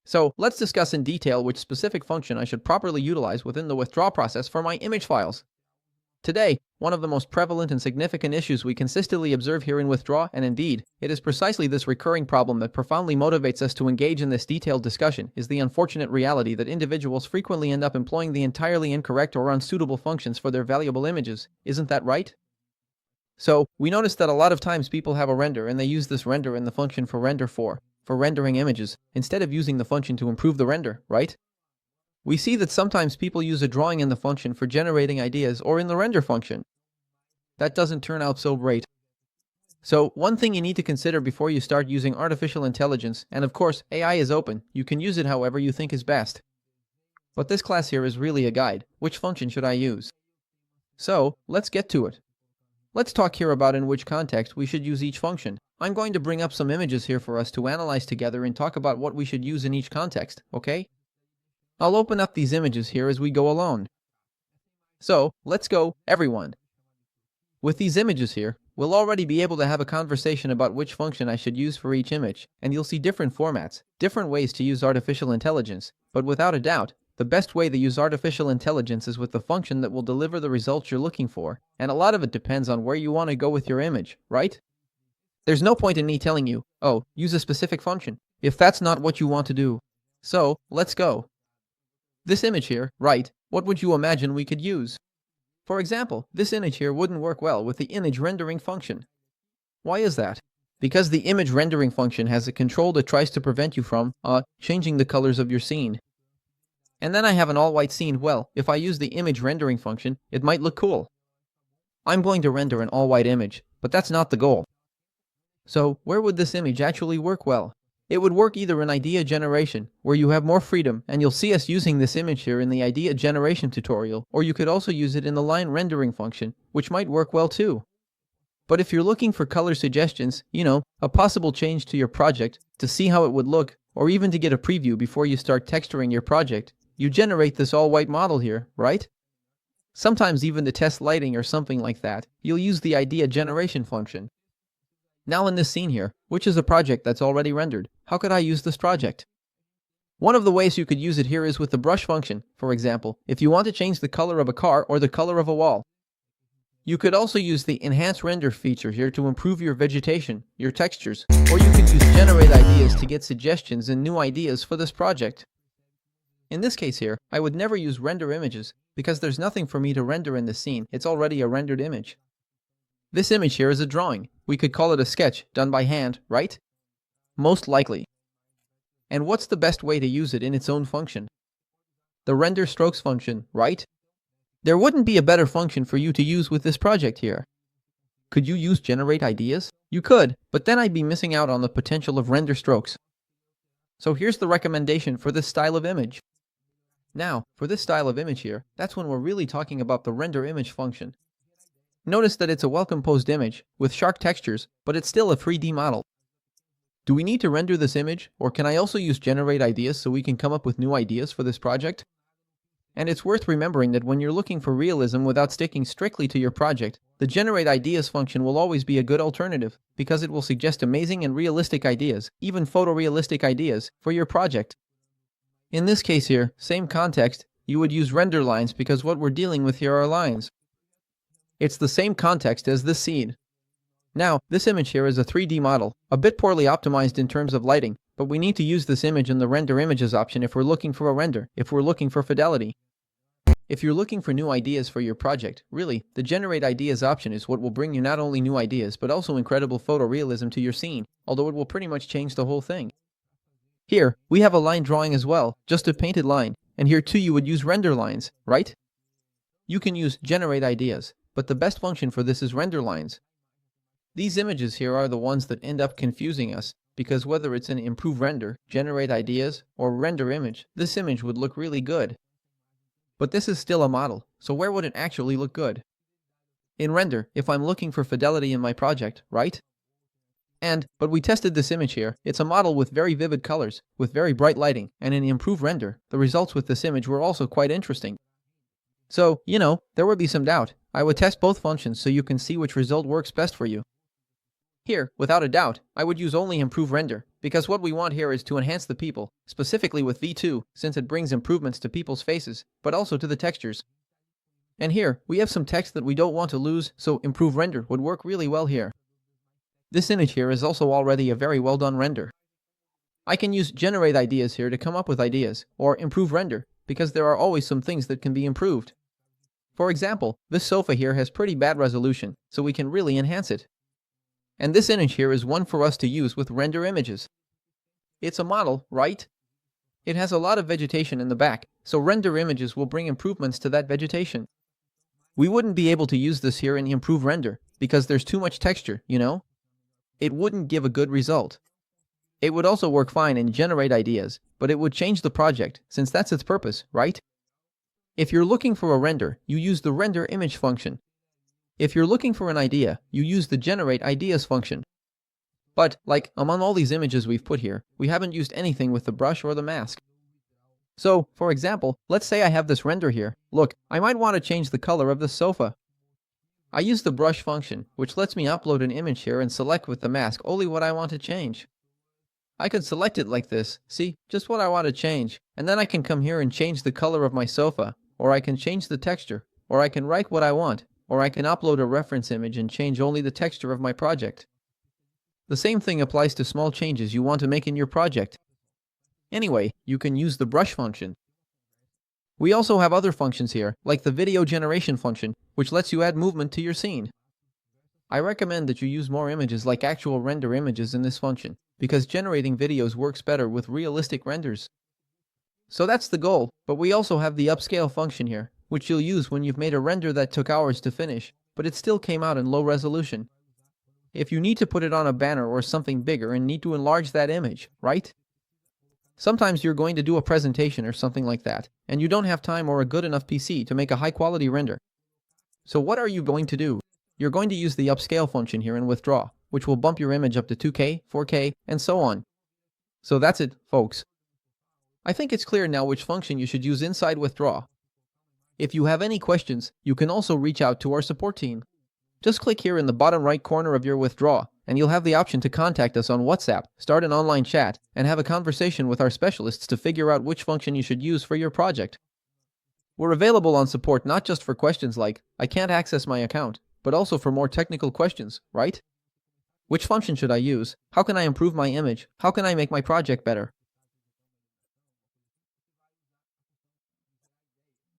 So let's discuss in detail which specific function I should properly utilize within the withdraw process for my image files. Today, one of the most prevalent and significant issues we consistently observe here in withdraw, and indeed, it is precisely this recurring problem that profoundly motivates us to engage in this detailed discussion, is the unfortunate reality that individuals frequently end up employing the entirely incorrect or unsuitable functions for their valuable images. Isn't that right? So, we notice that a lot of times people have a render and they use this render in the function for rendering images, instead of using the function to improve the render, right? We see that sometimes people use a drawing in the function for generating ideas or in the render function. That doesn't turn out so great. So, one thing you need to consider before you start using artificial intelligence, and of course, AI is open, you can use it however you think is best. But this class here is really a guide. Which function should I use? So, let's get to it. Let's talk here about in which context we should use each function. I'm going to bring up some images here for us to analyze together and talk about what we should use in each context, okay? I'll open up these images here as we go along. So, let's go, everyone. With these images here, we'll already be able to have a conversation about which function I should use for each image, and you'll see different formats, different ways to use artificial intelligence, but without a doubt, the best way to use artificial intelligence is with the function that will deliver the results you're looking for, and a lot of it depends on where you want to go with your image, right? There's no point in me telling you, oh, use a specific function, if that's not what you want to do. So, let's go. This image here, right, what would you imagine we could use? For example, this image here wouldn't work well with the image rendering function. Why is that? Because the image rendering function has a control that tries to prevent you from, changing the colors of your scene. And then I have an all-white scene. Well, if I use the image rendering function, it might look cool. I'm going to render an all-white image, but that's not the goal. So, where would this image actually work well? It would work either in idea generation, where you have more freedom, and you'll see us using this image here in the idea generation tutorial, or you could also use it in the line rendering function, which might work well too. But if you're looking for color suggestions, a possible change to your project, to see how it would look, or even to get a preview before you start texturing your project, you generate this all-white model here, right? Sometimes even to test lighting or something like that, you'll use the idea generation function. Now in this scene here, which is a project that's already rendered, how could I use this project? One of the ways you could use it here is with the brush function, for example, if you want to change the color of a car or the color of a wall. You could also use the enhance render feature here to improve your vegetation, your textures, or you could use generate ideas to get suggestions and new ideas for this project. In this case here, I would never use render images, because there's nothing for me to render in the scene, it's already a rendered image. This image here is a drawing. We could call it a sketch, done by hand, right? Most likely. And what's the best way to use it in its own function? The render strokes function, right? There wouldn't be a better function for you to use with this project here. Could you use generate ideas? You could, but then I'd be missing out on the potential of render strokes. So here's the recommendation for this style of image. Now, for this style of image here, that's when we're really talking about the render image function. Notice that it's a well-composed image, with sharp textures, but it's still a 3D model. Do we need to render this image, or can I also use generate ideas so we can come up with new ideas for this project? And it's worth remembering that when you're looking for realism without sticking strictly to your project, the generate ideas function will always be a good alternative, because it will suggest amazing and realistic ideas, even photorealistic ideas, for your project. In this case here, same context, you would use render lines because what we're dealing with here are lines. It's the same context as this scene. Now, this image here is a 3D model, a bit poorly optimized in terms of lighting, but we need to use this image in the render images option if we're looking for a render, if we're looking for fidelity. If you're looking for new ideas for your project, really, the generate ideas option is what will bring you not only new ideas but also incredible photorealism to your scene, although it will pretty much change the whole thing. Here, we have a line drawing as well, just a painted line, and here too you would use render lines, right? You can use generate ideas, but the best function for this is render lines. These images here are the ones that end up confusing us, because whether it's an improve render, generate ideas, or render image, this image would look really good. But this is still a model, so where would it actually look good? In render, if I'm looking for fidelity in my project, right? But we tested this image here. It's a model with very vivid colors, with very bright lighting, and in improve render, the results with this image were also quite interesting. So, there would be some doubt. I would test both functions so you can see which result works best for you. Here, without a doubt, I would use only improve render, because what we want here is to enhance the people, specifically with V2, since it brings improvements to people's faces, but also to the textures. And here, we have some text that we don't want to lose, so improve render would work really well here. This image here is also already a very well done render. I can use generate ideas here to come up with ideas, or improve render, because there are always some things that can be improved. For example, this sofa here has pretty bad resolution, so we can really enhance it. And this image here is one for us to use with render images. It's a model, right? It has a lot of vegetation in the back, so render images will bring improvements to that vegetation. We wouldn't be able to use this here in improve render, because there's too much texture, you know? It wouldn't give a good result. It would also work fine in generate ideas, but it would change the project, since that's its purpose, right? If you're looking for a render, you use the render image function. If you're looking for an idea, you use the generate ideas function. But, like, among all these images we've put here, we haven't used anything with the brush or the mask. So, for example, let's say I have this render here. Look, I might want to change the color of the sofa. I use the brush function, which lets me upload an image here and select with the mask only what I want to change. I could select it like this, see, just what I want to change, and then I can come here and change the color of my sofa, or I can change the texture, or I can write what I want, or I can upload a reference image and change only the texture of my project. The same thing applies to small changes you want to make in your project. Anyway, you can use the brush function. We also have other functions here, like the video generation function, which lets you add movement to your scene. I recommend that you use more images like actual render images in this function, because generating videos works better with realistic renders. So that's the goal, but we also have the upscale function here, which you'll use when you've made a render that took hours to finish, but it still came out in low resolution. If you need to put it on a banner or something bigger and need to enlarge that image, right? Sometimes you're going to do a presentation or something like that, and you don't have time or a good enough PC to make a high-quality render. So what are you going to do? You're going to use the upscale function here in Withdraw, which will bump your image up to 2K, 4K, and so on. So that's it, folks. I think it's clear now which function you should use inside Withdraw. If you have any questions, you can also reach out to our support team. Just click here in the bottom right corner of your Withdraw, and you'll have the option to contact us on WhatsApp, start an online chat, and have a conversation with our specialists to figure out which function you should use for your project. We're available on support not just for questions like, I can't access my account, but also for more technical questions, right? Which function should I use? How can I improve my image? How can I make my project better?